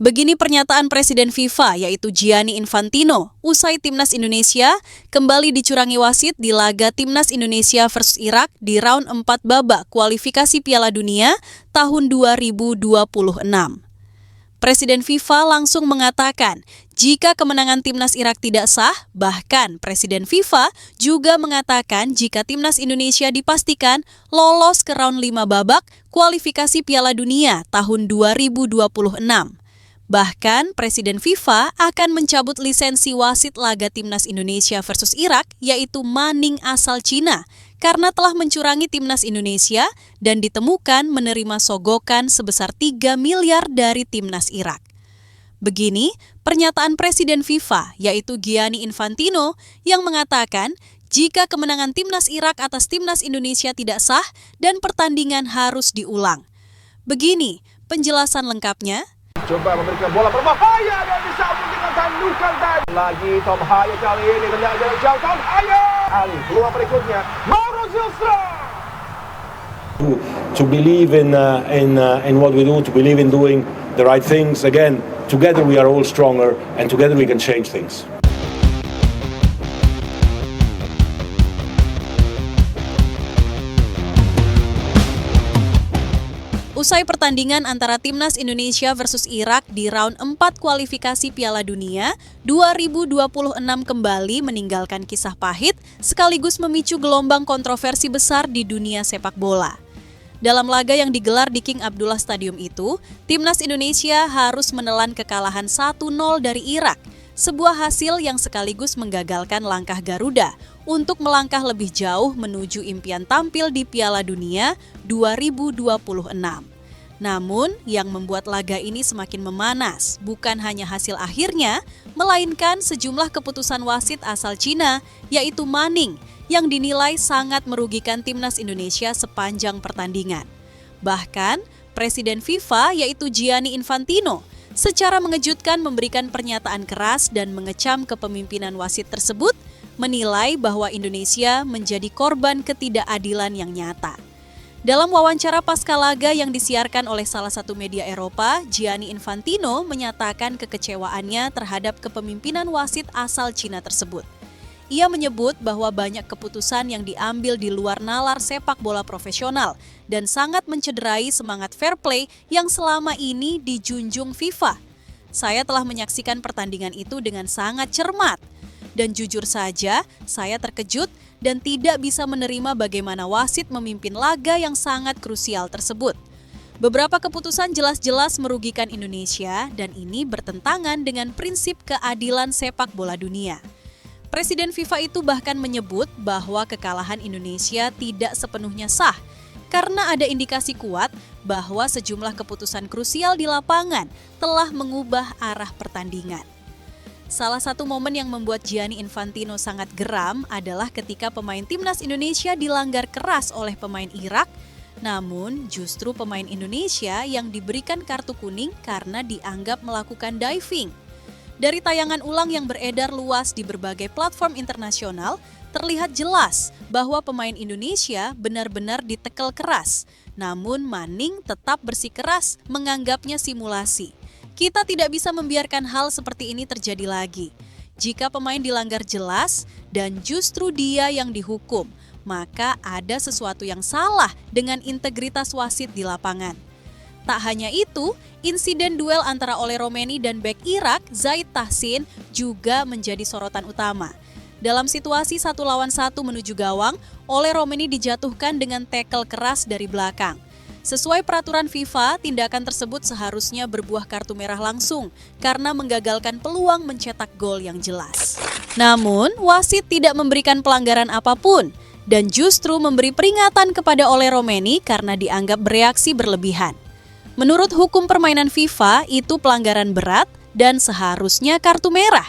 Begini pernyataan Presiden FIFA yaitu Gianni Infantino usai Timnas Indonesia kembali dicurangi wasit di laga Timnas Indonesia versus Irak di round 4 babak kualifikasi Piala Dunia tahun 2026. Presiden FIFA langsung mengatakan jika kemenangan Timnas Irak tidak sah, bahkan Presiden FIFA juga mengatakan jika Timnas Indonesia dipastikan lolos ke round 5 babak kualifikasi Piala Dunia tahun 2026. Bahkan, Presiden FIFA akan mencabut lisensi wasit laga Timnas Indonesia versus Irak, yaitu Manning asal Cina, karena telah mencurangi Timnas Indonesia dan ditemukan menerima sogokan sebesar 3 miliar dari Timnas Irak. Begini pernyataan Presiden FIFA, yaitu Gianni Infantino, yang mengatakan jika kemenangan Timnas Irak atas Timnas Indonesia tidak sah dan pertandingan harus diulang. Begini penjelasan lengkapnya. Coba memberikan bola berbahaya dan bisa kita tandukan tadi. Lagi Tom Haya kali ini tendangan jarak jauh Tom Haya. Ali peluang berikutnya Mauro Zylstra. To believe in what we do, to believe in doing the right things. Again, together we are all stronger and together we can change things. Usai pertandingan antara Timnas Indonesia versus Irak di round 4 kualifikasi Piala Dunia 2026 kembali meninggalkan kisah pahit sekaligus memicu gelombang kontroversi besar di dunia sepak bola. Dalam laga yang digelar di King Abdullah Stadium itu, Timnas Indonesia harus menelan kekalahan 1-0 dari Irak, sebuah hasil yang sekaligus menggagalkan langkah Garuda untuk melangkah lebih jauh menuju impian tampil di Piala Dunia 2026. Namun, yang membuat laga ini semakin memanas bukan hanya hasil akhirnya, melainkan sejumlah keputusan wasit asal Cina, yaitu Manning, yang dinilai sangat merugikan Timnas Indonesia sepanjang pertandingan. Bahkan, Presiden FIFA yaitu Gianni Infantino secara mengejutkan memberikan pernyataan keras dan mengecam kepemimpinan wasit tersebut, menilai bahwa Indonesia menjadi korban ketidakadilan yang nyata. Dalam wawancara pasca laga yang disiarkan oleh salah satu media Eropa, Gianni Infantino menyatakan kekecewaannya terhadap kepemimpinan wasit asal Cina tersebut. Ia menyebut bahwa banyak keputusan yang diambil di luar nalar sepak bola profesional dan sangat mencederai semangat fair play yang selama ini dijunjung FIFA. Saya telah menyaksikan pertandingan itu dengan sangat cermat. Dan jujur saja, saya terkejut dan tidak bisa menerima bagaimana wasit memimpin laga yang sangat krusial tersebut. Beberapa keputusan jelas-jelas merugikan Indonesia dan ini bertentangan dengan prinsip keadilan sepak bola dunia. Presiden FIFA itu bahkan menyebut bahwa kekalahan Indonesia tidak sepenuhnya sah karena ada indikasi kuat bahwa sejumlah keputusan krusial di lapangan telah mengubah arah pertandingan. Salah satu momen yang membuat Gianni Infantino sangat geram adalah ketika pemain Timnas Indonesia dilanggar keras oleh pemain Irak, namun justru pemain Indonesia yang diberikan kartu kuning karena dianggap melakukan diving. Dari tayangan ulang yang beredar luas di berbagai platform internasional, terlihat jelas bahwa pemain Indonesia benar-benar ditekel keras, namun Manning tetap bersikeras menganggapnya simulasi. Kita tidak bisa membiarkan hal seperti ini terjadi lagi. Jika pemain dilanggar jelas dan justru dia yang dihukum, maka ada sesuatu yang salah dengan integritas wasit di lapangan. Tak hanya itu, insiden duel antara Ole Romeni dan bek Irak, Zaid Tahsin, juga menjadi sorotan utama. Dalam situasi 1 lawan 1 menuju gawang, Ole Romeni dijatuhkan dengan tackle keras dari belakang. Sesuai peraturan FIFA, tindakan tersebut seharusnya berbuah kartu merah langsung karena menggagalkan peluang mencetak gol yang jelas. Namun, wasit tidak memberikan pelanggaran apapun dan justru memberi peringatan kepada Ole Romeni karena dianggap bereaksi berlebihan. Menurut hukum permainan FIFA, itu pelanggaran berat dan seharusnya kartu merah.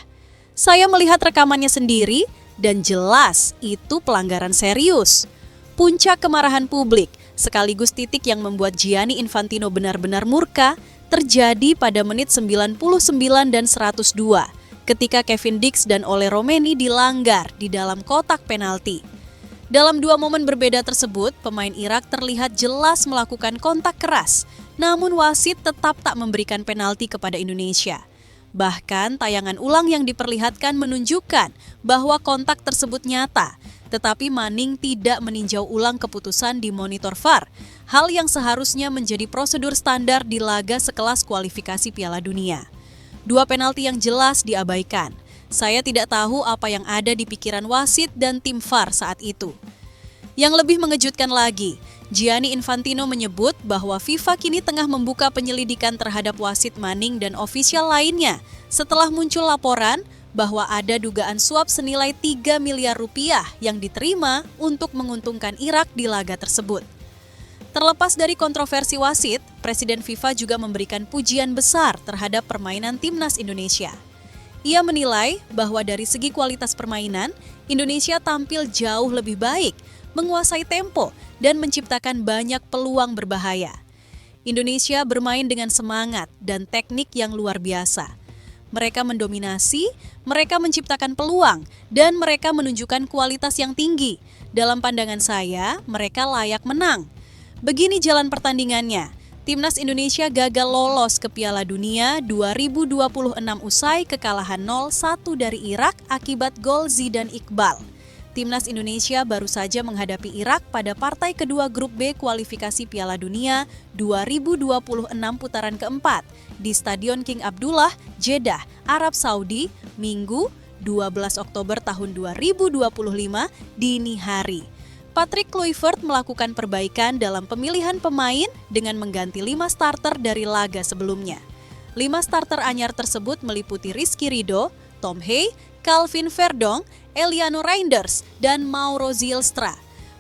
Saya melihat rekamannya sendiri dan jelas itu pelanggaran serius. Puncak kemarahan publik sekaligus titik yang membuat Gianni Infantino benar-benar murka terjadi pada menit 99 dan 102 ketika Kevin Dix dan Ole Romeni dilanggar di dalam kotak penalti. Dalam 2 momen berbeda tersebut, pemain Irak terlihat jelas melakukan kontak keras namun wasit tetap tak memberikan penalti kepada Indonesia. Bahkan tayangan ulang yang diperlihatkan menunjukkan bahwa kontak tersebut nyata, tetapi Manning tidak meninjau ulang keputusan di monitor VAR, hal yang seharusnya menjadi prosedur standar di laga sekelas kualifikasi Piala Dunia. Dua penalti yang jelas diabaikan. Saya tidak tahu apa yang ada di pikiran wasit dan tim VAR saat itu. Yang lebih mengejutkan lagi, Gianni Infantino menyebut bahwa FIFA kini tengah membuka penyelidikan terhadap wasit Manning dan ofisial lainnya setelah muncul laporan bahwa ada dugaan suap senilai 3 miliar rupiah yang diterima untuk menguntungkan Irak di laga tersebut. Terlepas dari kontroversi wasit, Presiden FIFA juga memberikan pujian besar terhadap permainan timnas Indonesia. Ia menilai bahwa dari segi kualitas permainan, Indonesia tampil jauh lebih baik, menguasai tempo, dan menciptakan banyak peluang berbahaya. Indonesia bermain dengan semangat dan teknik yang luar biasa. Mereka mendominasi, mereka menciptakan peluang, dan mereka menunjukkan kualitas yang tinggi. Dalam pandangan saya, mereka layak menang. Begini jalan pertandingannya. Timnas Indonesia gagal lolos ke Piala Dunia 2026 usai kekalahan 0-1 dari Irak akibat gol Zidane Iqbal. Timnas Indonesia baru saja menghadapi Irak pada partai kedua grup B kualifikasi Piala Dunia 2026 putaran keempat di Stadion King Abdullah, Jeddah, Arab Saudi, Minggu 12 Oktober tahun 2025 dini hari. Patrick Kluivert melakukan perbaikan dalam pemilihan pemain dengan mengganti 5 starter dari laga sebelumnya. 5 starter anyar tersebut meliputi Rizky Ridho, Tom Hey, Calvin Verdong, Eliano Reinders, dan Mauro Zylstra.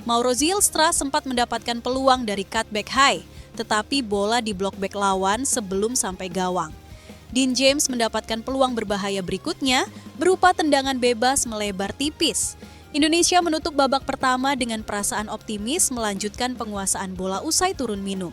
Mauro Zylstra sempat mendapatkan peluang dari cutback high, tetapi bola di blok back lawan sebelum sampai gawang. Dean James mendapatkan peluang berbahaya berikutnya berupa tendangan bebas melebar tipis. Indonesia menutup babak pertama dengan perasaan optimis melanjutkan penguasaan bola usai turun minum.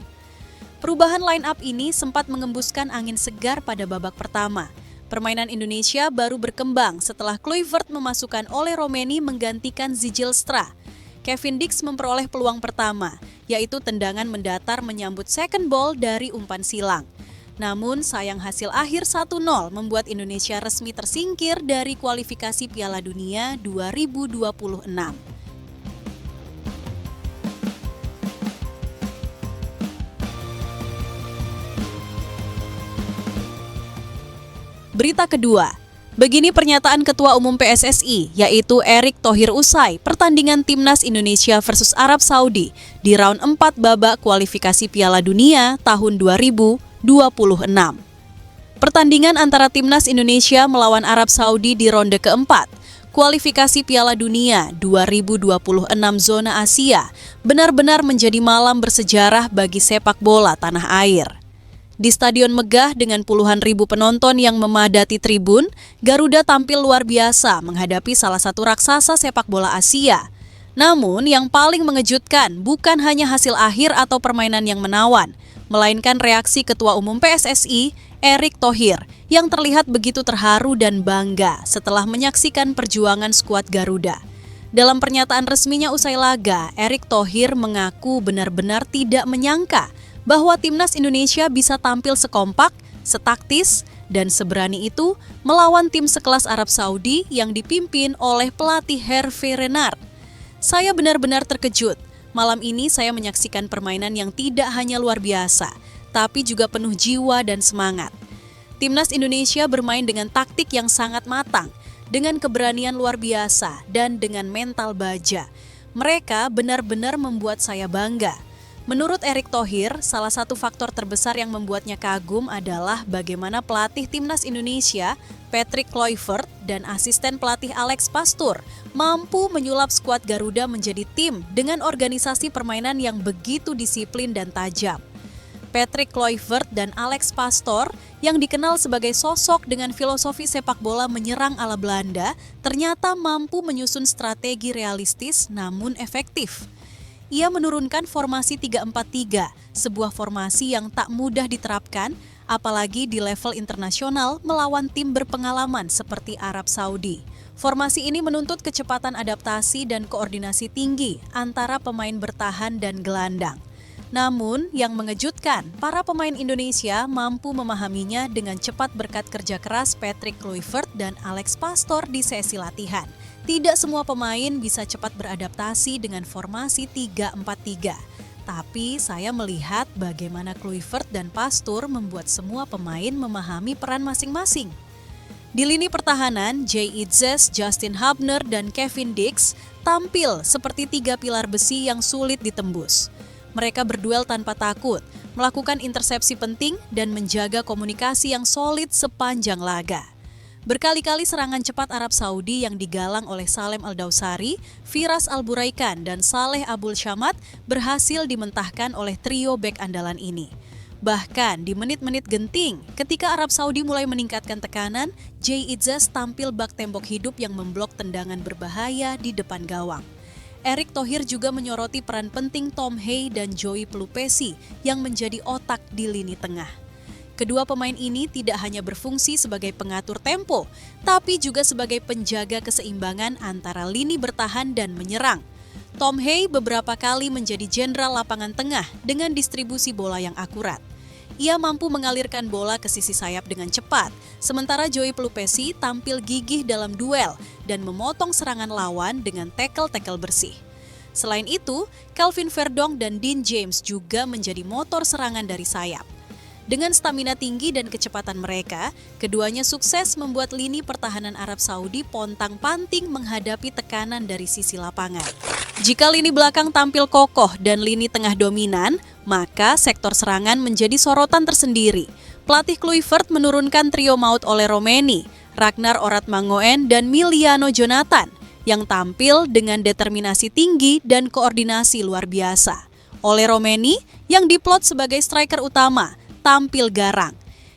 Perubahan line up ini sempat mengembuskan angin segar pada babak pertama. Permainan Indonesia baru berkembang setelah Kluivert memasukkan Ole Romeni menggantikan Zylstra. Kevin Dix memperoleh peluang pertama, yaitu tendangan mendatar menyambut second ball dari umpan silang. Namun sayang hasil akhir 1-0 membuat Indonesia resmi tersingkir dari kualifikasi Piala Dunia 2026. Berita kedua, begini pernyataan Ketua Umum PSSI, yaitu Erick Thohir usai pertandingan Timnas Indonesia versus Arab Saudi di round 4 babak kualifikasi Piala Dunia tahun 2026. Pertandingan antara Timnas Indonesia melawan Arab Saudi di ronde keempat, kualifikasi Piala Dunia 2026 zona Asia, benar-benar menjadi malam bersejarah bagi sepak bola tanah air. Di Stadion megah dengan puluhan ribu penonton yang memadati tribun, Garuda tampil luar biasa menghadapi salah satu raksasa sepak bola Asia. Namun yang paling mengejutkan bukan hanya hasil akhir atau permainan yang menawan, melainkan reaksi Ketua Umum PSSI, Erick Thohir, yang terlihat begitu terharu dan bangga setelah menyaksikan perjuangan skuad Garuda. Dalam pernyataan resminya usai laga, Erick Thohir mengaku benar-benar tidak menyangka bahwa Timnas Indonesia bisa tampil sekompak, setaktis, dan seberani itu melawan tim sekelas Arab Saudi yang dipimpin oleh pelatih Hervé Renard. Saya benar-benar terkejut. Malam ini saya menyaksikan permainan yang tidak hanya luar biasa, tapi juga penuh jiwa dan semangat. Timnas Indonesia bermain dengan taktik yang sangat matang, dengan keberanian luar biasa, dan dengan mental baja. Mereka benar-benar membuat saya bangga. Menurut Erick Thohir, salah satu faktor terbesar yang membuatnya kagum adalah bagaimana pelatih Timnas Indonesia, Patrick Kluivert, dan asisten pelatih Alex Pastoor mampu menyulap skuad Garuda menjadi tim dengan organisasi permainan yang begitu disiplin dan tajam. Patrick Kluivert dan Alex Pastoor yang dikenal sebagai sosok dengan filosofi sepak bola menyerang ala Belanda ternyata mampu menyusun strategi realistis namun efektif. Ia menurunkan formasi 3-4-3, sebuah formasi yang tak mudah diterapkan, apalagi di level internasional melawan tim berpengalaman seperti Arab Saudi. Formasi ini menuntut kecepatan adaptasi dan koordinasi tinggi antara pemain bertahan dan gelandang. Namun, yang mengejutkan, para pemain Indonesia mampu memahaminya dengan cepat berkat kerja keras Patrick Kluivert dan Alex Pastoor di sesi latihan. Tidak semua pemain bisa cepat beradaptasi dengan formasi 3-4-3. Tapi saya melihat bagaimana Kluivert dan Pastoor membuat semua pemain memahami peran masing-masing. Di lini pertahanan, Jay Itzes, Justin Hubner, dan Kevin Dix tampil seperti tiga pilar besi yang sulit ditembus. Mereka berduel tanpa takut, melakukan intersepsi penting, dan menjaga komunikasi yang solid sepanjang laga. Berkali-kali serangan cepat Arab Saudi yang digalang oleh Salem Al-Dawsari, Firas Al-Buraikan, dan Saleh Abul Shamad berhasil dimentahkan oleh trio bek andalan ini. Bahkan di menit-menit genting, ketika Arab Saudi mulai meningkatkan tekanan, Jay Itzes tampil bak tembok hidup yang memblok tendangan berbahaya di depan gawang. Erick Thohir juga menyoroti peran penting Tom Hay dan Joey Pelupesi yang menjadi otak di lini tengah. Kedua pemain ini tidak hanya berfungsi sebagai pengatur tempo, tapi juga sebagai penjaga keseimbangan antara lini bertahan dan menyerang. Tom Hay beberapa kali menjadi jenderal lapangan tengah dengan distribusi bola yang akurat. Ia mampu mengalirkan bola ke sisi sayap dengan cepat, sementara Joey Pelupesi tampil gigih dalam duel dan memotong serangan lawan dengan tackle-tackle bersih. Selain itu, Calvin Verdong dan Dean James juga menjadi motor serangan dari sayap. Dengan stamina tinggi dan kecepatan mereka, keduanya sukses membuat lini pertahanan Arab Saudi pontang-panting menghadapi tekanan dari sisi lapangan. Jika lini belakang tampil kokoh dan lini tengah dominan, maka sektor serangan menjadi sorotan tersendiri. Pelatih Kluivert menurunkan trio maut Ole Romeni, Ragnar Oratmangoen, dan Miliano Jonathan yang tampil dengan determinasi tinggi dan koordinasi luar biasa. Ole Romeni yang diplot sebagai striker utama, tampil garang.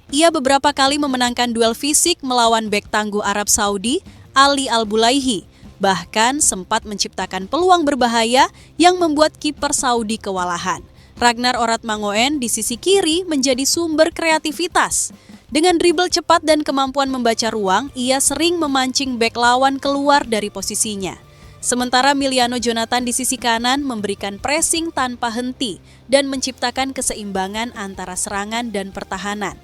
Ia beberapa kali memenangkan duel fisik melawan bek tangguh Arab Saudi, Ali Al-Bulaihi, bahkan sempat menciptakan peluang berbahaya yang membuat kiper Saudi kewalahan. Ragnar Oratmangoen di sisi kiri menjadi sumber kreativitas. Dengan dribble cepat dan kemampuan membaca ruang, ia sering memancing bek lawan keluar dari posisinya. Sementara Miliano Jonathan di sisi kanan memberikan pressing tanpa henti dan menciptakan keseimbangan antara serangan dan pertahanan.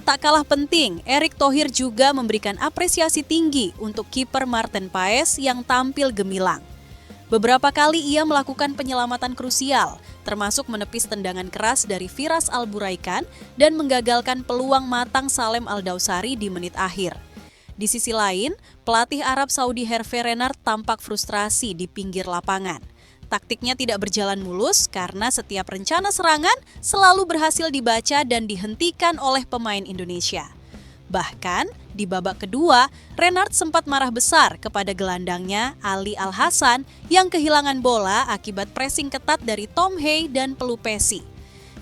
Tak kalah penting, Erick Thohir juga memberikan apresiasi tinggi untuk kiper Marten Paes yang tampil gemilang. Beberapa kali ia melakukan penyelamatan krusial, termasuk menepis tendangan keras dari Firas Al-Buraikan dan menggagalkan peluang matang Salem Al-Dawsari di menit akhir. Di sisi lain, pelatih Arab Saudi Hervé Renard tampak frustrasi di pinggir lapangan. Taktiknya tidak berjalan mulus karena setiap rencana serangan selalu berhasil dibaca dan dihentikan oleh pemain Indonesia. Bahkan, di babak kedua, Renard sempat marah besar kepada gelandangnya Ali Al-Hasan yang kehilangan bola akibat pressing ketat dari Tom Hay dan Pelupesi.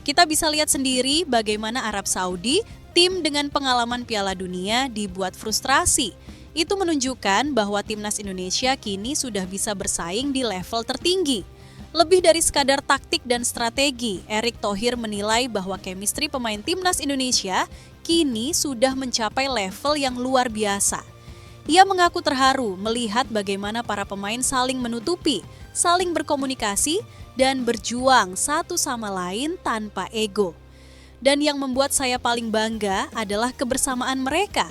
Kita bisa lihat sendiri bagaimana Arab Saudi, tim dengan pengalaman Piala Dunia, dibuat frustrasi. Itu menunjukkan bahwa timnas Indonesia kini sudah bisa bersaing di level tertinggi. Lebih dari sekadar taktik dan strategi, Erick Thohir menilai bahwa chemistry pemain timnas Indonesia kini sudah mencapai level yang luar biasa. Ia mengaku terharu melihat bagaimana para pemain saling menutupi, saling berkomunikasi, dan berjuang satu sama lain tanpa ego. Dan yang membuat saya paling bangga adalah kebersamaan mereka.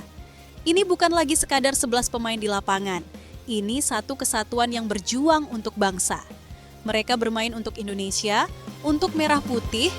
Ini bukan lagi sekadar 11 pemain di lapangan. Ini satu kesatuan yang berjuang untuk bangsa. Mereka bermain untuk Indonesia, untuk Merah Putih,